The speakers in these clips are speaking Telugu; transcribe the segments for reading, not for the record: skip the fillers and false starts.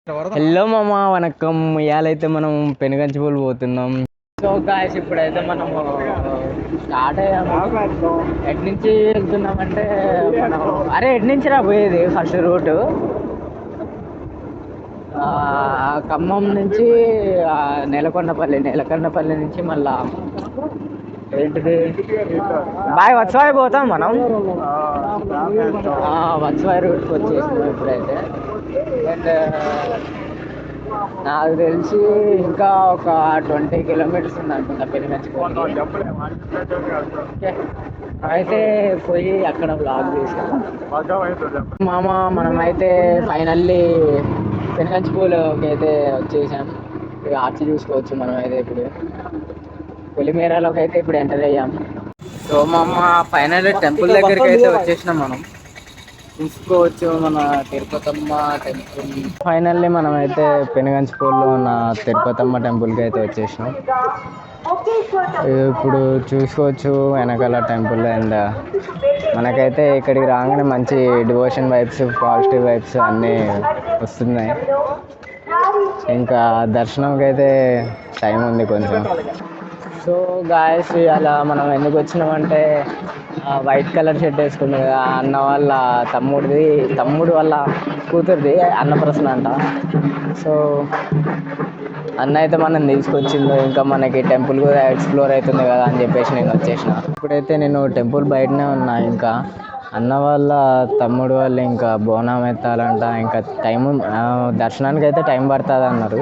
హలో మామ వనక్కం. ఇవాళైతే మనం పెనుగంచిపూలు పోతున్నాం. సో గాయస్ ఇప్పుడైతే మనము స్టార్ట్ అయ్యాము. ఎటు నుంచి వెళ్తున్నామంటే మనం ఎటు నుంచి రా పోయేది ఫస్ట్ రూటు ఖమ్మం నుంచి నెలకొండపల్లి నుంచి మళ్ళా ఏంటిది వత్సవాయి పోతాం మనం. వత్సవాయి రూట్కి వచ్చేసినాం ఇప్పుడైతే. అండ్ నాకు తెలిసి ఇంకా ఒక 20 కిలోమీటర్స్ ఉంది అనుకుంటా పెనుగంచిపూలు. అయితే పోయి అక్కడ బ్లాగ్ చేసాం మామ. మనమైతే ఫైనల్లీ పెనుగంచిపూలుకి అయితే వచ్చేసాం. ఇక ఆర్చి చూసుకోవచ్చు. మనం అయితే ఇప్పుడు పొలిమేరలోకి అయితే ఇప్పుడు ఎంటర్ అయ్యాం. సో మామ ఫైనల్లీ టెంపుల్ దగ్గరికి అయితే వచ్చేసినాం. మనం చూసుకోవచ్చు మన తిరుపతమ్మ టెంపుల్. ఫైనల్లీ మనం అయితే పెనుగంచిపూలులో ఉన్న తిరుపతమ్మ టెంపుల్కి అయితే వచ్చేసినాం. ఇప్పుడు చూసుకోవచ్చు వెనకాల టెంపుల్. అండ్ మనకైతే ఇక్కడికి రాగానే మంచి డివోషన్ వైబ్స్, పాజిటివ్ వైబ్స్ అన్నీ వస్తున్నాయి. ఇంకా దర్శనంకి అయితే టైం ఉంది కొంచెం. సో గాయస్ అలా మనం ఎందుకు వచ్చినామంటే వైట్ కలర్ షర్ట్ వేసుకుంది కదా అన్న వాళ్ళ తమ్ముడు వాళ్ళ కూతురిది అన్నప్రసన్న అంట. సో అన్న అయితే మనం తీసుకొచ్చిండు. ఇంకా మనకి టెంపుల్ కూడా ఎక్స్ప్లోర్ అవుతుంది కదా అని చెప్పేసి నేను వచ్చేసిన. ఇప్పుడైతే నేను టెంపుల్ బయటనే ఉన్నా. ఇంకా అన్న వాళ్ళ తమ్ముడు వాళ్ళు ఇంకా బోనం ఎత్తాలంట. ఇంకా దర్శనానికి అయితే టైం పడుతుంది అన్నారు.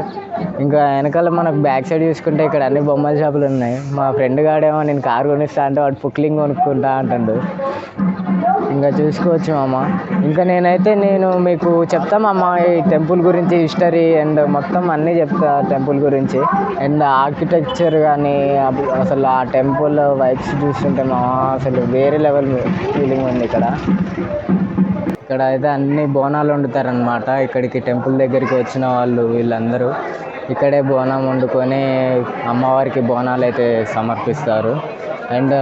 ఇంకా వెనకాల మనకు బ్యాక్ సైడ్ చూసుకుంటే ఇక్కడ అన్ని బొమ్మల షాపులు ఉన్నాయి. మా ఫ్రెండ్ గాడేమో నేను కారు కొనిస్తా అంటే వాడు పుక్లింగ్ కొనుక్కుంటా అంటుండు. ఇంకా చూసుకోవచ్చు మామ. ఇంకా నేను మీకు చెప్తామమ్మ ఈ టెంపుల్ గురించి హిస్టరీ అండ్ మొత్తం అన్నీ చెప్తా టెంపుల్ గురించి. అండ్ ఆర్కిటెక్చర్ కానీ అసలు ఆ టెంపుల్ వైబ్స్ చూస్తుంటే మామ అసలు వేరే లెవెల్ ఫీలింగ్ ఉంది. ఇక్కడ అయితే అన్ని బోనాలు వండుతారనమాట. ఇక్కడికి టెంపుల్ దగ్గరికి వచ్చిన వాళ్ళు వీళ్ళందరూ ఇక్కడే బోనం వండుకొని అమ్మవారికి బోనాలు అయితే సమర్పిస్తారు. అండ్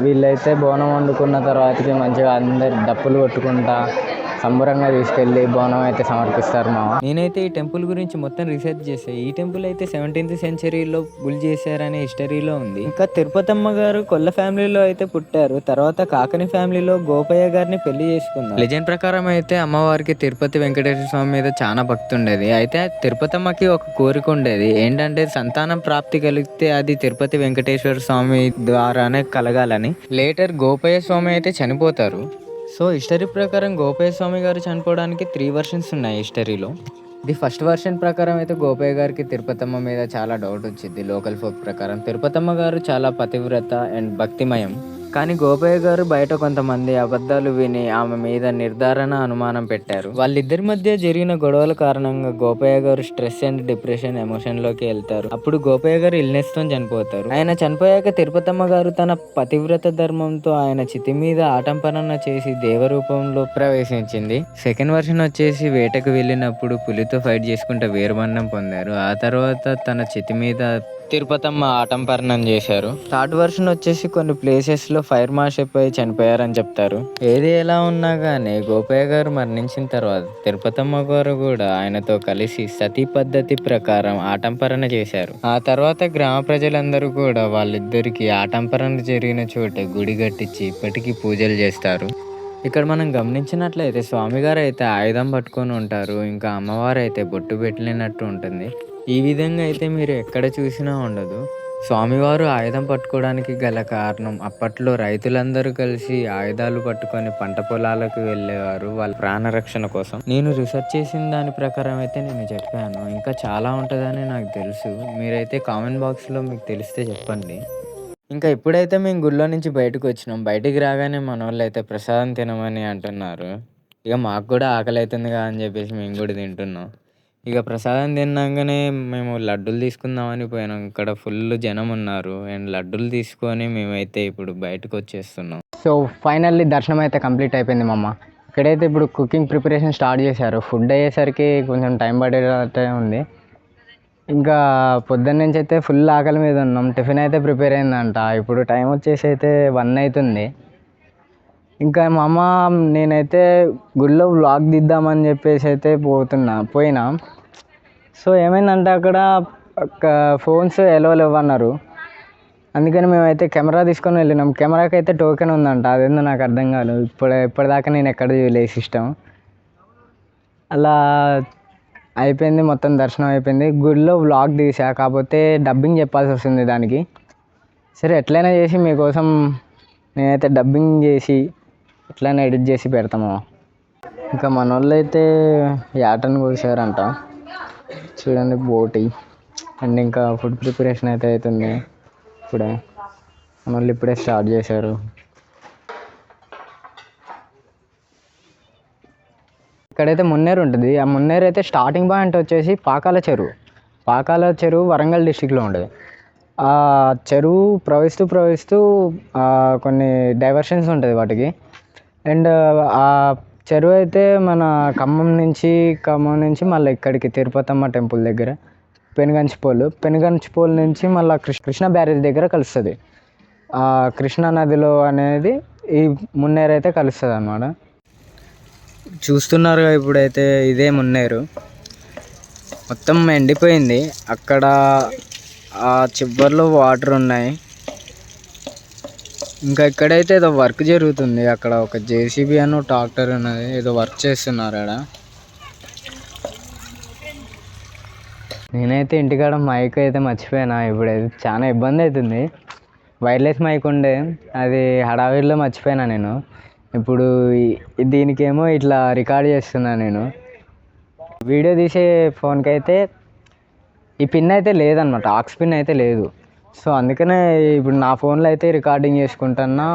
వీళ్ళైతే బోనం వండుకున్న తర్వాతకి మంచిగా అందరు డప్పులు కొట్టుకుంటా సంబరంగా తీసుకెళ్ళి బోనం అయితే సమర్పిస్తారు మామ. నేనైతే ఈ టెంపుల్ గురించి మొత్తం రీసెర్చ్ చేశాను. ఈ టెంపుల్ అయితే 17th సెంచరీలో బుల్ చేశారనే హిస్టరీలో ఉంది. ఇంకా తిరుపతమ్మ గారు కొల్ల ఫ్యామిలీలో అయితే పుట్టారు. తర్వాత కాకని ఫ్యామిలీలో గోపయ్య గారిని పెళ్లి చేసుకున్నారు. లెజెండ్ ప్రకారం అయితే అమ్మవారికి తిరుపతి వెంకటేశ్వర స్వామి మీద చాలా భక్తి ఉండేది. అయితే తిరుపతమ్మకి ఒక కోరిక ఉండేది. ఏంటంటే సంతానం ప్రాప్తి కలిగితే అది తిరుపతి వెంకటేశ్వర స్వామి ద్వారానే కలగాలని. లేటర్ గోపయ్య స్వామి అయితే చనిపోతారు. సో హిస్టరీ ప్రకారం గోపయ్య స్వామి గారు చనిపోవడానికి 3 వర్షన్స్ ఉన్నాయి హిస్టరీలో. ది ఫస్ట్ వర్షన్ ప్రకారం అయితే గోపయ్య గారికి తిరుపతమ్మ మీద చాలా డౌట్ వచ్చింది. లోకల్ ఫోక్ ప్రకారం తిరుపతమ్మ గారు చాలా పతివ్రత అండ్ భక్తిమయం. కానీ గోపయ్య గారు బయట కొంతమంది అబద్ధాలు విని ఆమె మీద నిర్ధారణ అనుమానం పెట్టారు. వాళ్ళిద్దరి మధ్య జరిగిన గొడవల కారణంగా గోపయ్య గారు స్ట్రెస్ అండ్ డిప్రెషన్ ఎమోషన్లోకి వెళ్తారు. అప్పుడు గోపయ్య గారు ఇల్నెస్ తో చనిపోతారు. ఆయన చనిపోయాక తిరుపతమ్మ గారు తన పతివ్రత ధర్మంతో ఆయన చితి మీద ఆటంపరణ చేసి దేవరూపంలో ప్రవేశించింది. సెకండ్ వర్షన్ వచ్చేసి వేటకు వెళ్ళినప్పుడు పులితో ఫైట్ చేసుకుంటే వీరమరణం పొందారు. ఆ తర్వాత తన చితి మీద తిరుపతమ్మ ఆటంపరణం చేశారు. థర్డ్ వర్షన్ వచ్చేసి కొన్ని ప్లేసెస్ లో ఫైర్ మార్షప్ అయి చనిపోయారని చెప్తారు. ఏది ఎలా ఉన్నా గానీ గోపయ్య గారు మరణించిన తర్వాత తిరుపతమ్మ గారు కూడా ఆయనతో కలిసి సతీ పద్ధతి ప్రకారం ఆటంపరణ చేశారు. ఆ తర్వాత గ్రామ ప్రజలందరూ కూడా వాళ్ళిద్దరికి ఆటంపరణ జరిగిన చోట గుడి కట్టించి ఇప్పటికీ పూజలు చేస్తారు. ఇక్కడ మనం గమనించినట్లయితే స్వామిగారు అయితే ఆయుధం పట్టుకొని ఉంటారు. ఇంకా అమ్మవారు అయితే బొట్టు పెట్టలేనట్టు ఉంటుంది. ఈ విధంగా అయితే మీరు ఎక్కడ చూసినా ఉండదు. స్వామివారు ఆయుధం పట్టుకోవడానికి గల కారణం అప్పట్లో రైతులందరూ కలిసి ఆయుధాలు పట్టుకొని పంట పొలాలకు వెళ్ళేవారు వాళ్ళ ప్రాణరక్షణ కోసం. నేను రీసెర్చ్ చేసిన దాని ప్రకారం అయితే నేను చెప్పాను. ఇంకా చాలా ఉంటుందని నాకు తెలుసు. మీరైతే కామెంట్ బాక్స్లో మీకు తెలిస్తే చెప్పండి. ఇంకా ఇప్పుడైతే మేము గుళ్ళో నుంచి బయటకు వచ్చినాం. బయటికి రాగానే మన వాళ్ళు అయితే ప్రసాదం తినమని అంటున్నారు. ఇక మాకు కూడా ఆకలి అవుతుందిగా అని చెప్పేసి మేము కూడా తింటున్నాం. ఇక ప్రసాదం తిన్నాకనే మేము లడ్డూలు తీసుకుందామని పోయినాం. ఇక్కడ ఫుల్ జనం ఉన్నారు. అండ్ లడ్డూలు తీసుకొని మేమైతే ఇప్పుడు బయటకు వచ్చేస్తున్నాం. సో ఫైనల్లీ దర్శనం అయితే కంప్లీట్ అయిపోయింది మామ. ఇక్కడైతే ఇప్పుడు కుకింగ్ ప్రిపరేషన్ స్టార్ట్ చేశారు. ఫుడ్ అయ్యేసరికి కొంచెం టైం పడేటట్టే ఉంది. ఇంకా పొద్దున్న నుంచి అయితే ఫుల్ ఆకలి మీద ఉన్నాం. టిఫిన్ అయితే ప్రిపేర్ అయిందంట. ఇప్పుడు టైం వచ్చేసి అయితే 1 అవుతుంది. ఇంకా మా అమ్మ నేనైతే గుడిలో వ్లాగ్ తీద్దామని చెప్పేసి అయితే పోయినా. సో ఏమైందంటే అక్కడ ఫోన్స్ ఎలో లేవన్నారు. అందుకని మేమైతే కెమెరా తీసుకొని వెళ్ళినాం. కెమెరాకి అయితే టోకెన్ ఉందంట, అదేందో నాకు అర్థం కాదు. ఇప్పటిదాకా నేను ఎక్కడ చూడలేదు సిస్టమ్. అలా అయిపోయింది, మొత్తం దర్శనం అయిపోయింది. గుడిలో వ్లాగ్ తీసా, కాకపోతే డబ్బింగ్ చెప్పాల్సి వస్తుంది దానికి. సరే ఎట్లయినా చేసి మీకోసం నేనైతే డబ్బింగ్ చేసి ఎట్లయినా ఎడిట్ చేసి పెడతాము. ఇంకా మన వాళ్ళు అయితే యాటను కోసారంట, చూడండి బోటి. అండ్ ఇంకా ఫుడ్ ప్రిపరేషన్ అయితే అవుతుంది ఇప్పుడే. మన వాళ్ళు ఇప్పుడే స్టార్ట్ చేశారు. ఇక్కడైతే మున్నేరు ఉంటుంది. ఆ మున్నేరు అయితే స్టార్టింగ్ పాయింట్ వచ్చేసి పాకాల చెరువు వరంగల్ డిస్టిక్లో ఉంటుంది. ఆ చెరువు ప్రవహిస్తూ కొన్ని డైవర్షన్స్ ఉంటుంది వాటికి. అండ్ ఆ చెరువు అయితే మన ఖమ్మం నుంచి మళ్ళీ ఇక్కడికి తిరుపతమ్మ టెంపుల్ దగ్గర పెనుగంచిపోల్ నుంచి మళ్ళీ కృష్ణ బ్యారేజ్ దగ్గర కలుస్తుంది. ఆ కృష్ణా నదిలో అనేది ఈ మున్నేరు అయితే కలుస్తుంది అన్నమాట. చూస్తున్నారుగా ఇప్పుడైతే ఇదే మున్నేరు, మొత్తం ఎండిపోయింది. అక్కడ ఆ చివరిలో వాటర్ ఉన్నాయి. ఇంకా ఇక్కడైతే ఏదో వర్క్ జరుగుతుంది. అక్కడ ఒక జేసీబీ అని ట్రాక్టర్ ఉన్నది, ఏదో వర్క్ చేస్తున్నారు ఆడ. నేనైతే ఇంటికాడ మైక్ అయితే మర్చిపోయినా. ఇప్పుడైతే చాలా ఇబ్బంది అవుతుంది. వైర్లెస్ మైక్ ఉండే, అది హడావిడిలో మర్చిపోయినా నేను. ఇప్పుడు దీనికేమో ఇట్లా రికార్డ్ చేస్తున్నాను నేను. వీడియో తీసే ఫోన్కి అయితే ఈ పిన్ అయితే లేదనమాట, ఆక్స్ పిన్ అయితే లేదు. సో అందుకనే ఇప్పుడు నా ఫోన్లో అయితే రికార్డింగ్ చేసుకుంటున్నా.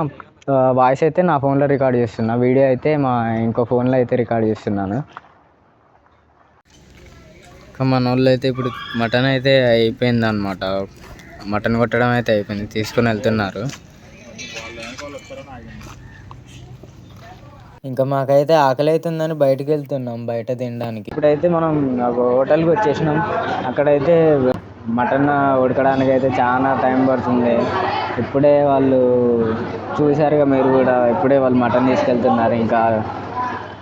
వాయిస్ అయితే నా ఫోన్లో రికార్డ్ చేస్తున్నా, వీడియో అయితే మా ఇంకో ఫోన్లో అయితే రికార్డ్ చేస్తున్నాను. ఇంకా మన వాళ్ళు అయితే ఇప్పుడు మటన్ అయితే అయిపోయింది అనమాట. మటన్ కొట్టడం అయితే అయిపోయింది, తీసుకుని వెళ్తున్నారు. ఇంకా మాకైతే ఆకలి అవుతుందని బయటకు వెళ్తున్నాం, బయట తినడానికి. ఇప్పుడైతే మనం ఒక హోటల్కి వచ్చేసినాం. అక్కడైతే మటన్ ఉడకడానికి అయితే చాలా టైం పడుతుంది. ఇప్పుడే వాళ్ళు చూసారుగా మీరు కూడా, ఇప్పుడే వాళ్ళు మటన్ తీసుకెళ్తున్నారు. ఇంకా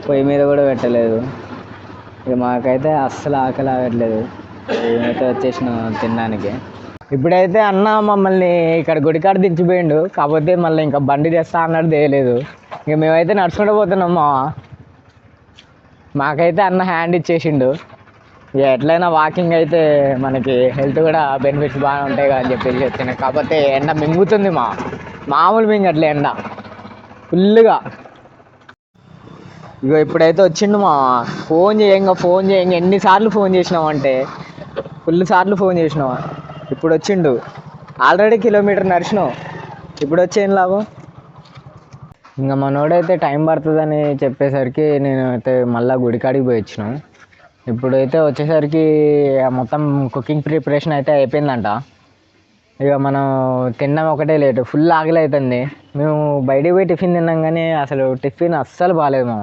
పొయ్యి మీద కూడా పెట్టలేదు. ఇక మాకైతే అస్సలు ఆకలి ఆగట్లేదు. మేమైతే వచ్చేసినాం తినడానికి. ఇప్పుడైతే అన్న మమ్మల్ని ఇక్కడ గుడికాడ దించిపోయిండు, కాకపోతే మళ్ళీ ఇంకా బండి తెస్తా అన్నట్టు తేయలేదు. ఇక మేమైతే నడుచుకుంటూ పోతున్నాం. మాకైతే అన్న హ్యాండ్ ఇచ్చేసిండు. ఇక ఎట్లయినా వాకింగ్ అయితే మనకి హెల్త్ కూడా బెనిఫిట్స్ బాగా ఉంటాయి కదా అని చెప్పేసి వచ్చినాయి. కాకపోతే ఎండ మింగుతుంది, మామూలు మింగట్లే ఎండ ఫుల్గా. ఇగో ఇప్పుడైతే వచ్చిండు ఫోన్ చేయంగా ఎన్నిసార్లు ఫోన్ చేసినావు ఫుల్ సార్లు ఫోన్ చేసినావు. ఇప్పుడు వచ్చిండు, ఆల్రెడీ కిలోమీటర్ నడిచినావు, ఇప్పుడు వచ్చేం లాభం. ఇంకా మనోడైతే టైం పడుతుందని చెప్పేసరికి నేను అయితే మళ్ళీ గుడికాడికి పోయి వచ్చినాం. ఇప్పుడైతే వచ్చేసరికి మొత్తం కుకింగ్ ప్రిపరేషన్ అయితే అయిపోయిందంట. ఇక మనం తిన్నాం ఒకటే లేటు, ఫుల్ ఆకలి అవుతుంది. మేము బయటికి పోయి టిఫిన్ తిన్నాం కానీ అసలు టిఫిన్ అస్సలు బాగాలేదు.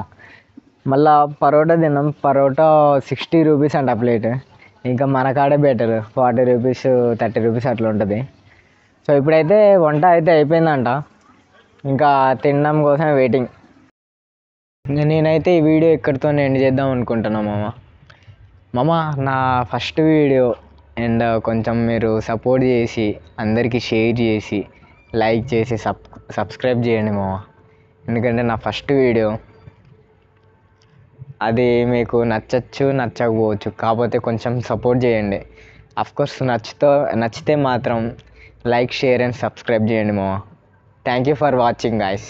మళ్ళీ పరోటా తిన్నాం, పరోటా 60 రూపీస్ అంట ప్లేట్. ఇంకా మన కాడే బెటర్, 40 రూపీస్ 30 రూపీస్ అట్లా ఉంటుంది. సో ఇప్పుడైతే వంట అయితే అయిపోయిందంట, ఇంకా తినడం కోసం వెయిటింగ్. నేనైతే ఈ వీడియో ఇక్కడితో ఎండ్ చేద్దాం అనుకుంటున్నా మామ. నా ఫస్ట్ వీడియో, అండ్ కొంచెం మీరు సపోర్ట్ చేసి అందరికీ షేర్ చేసి లైక్ చేసి సబ్స్క్రైబ్ చేయండి ఎందుకంటే నా ఫస్ట్ వీడియో. అది మీకు నచ్చకపోవచ్చు, కాకపోతే కొంచెం సపోర్ట్ చేయండి. అఫ్కోర్స్ నచ్చితే మాత్రం లైక్, షేర్ అండ్ సబ్స్క్రైబ్ చేయండి thank you for watching guys.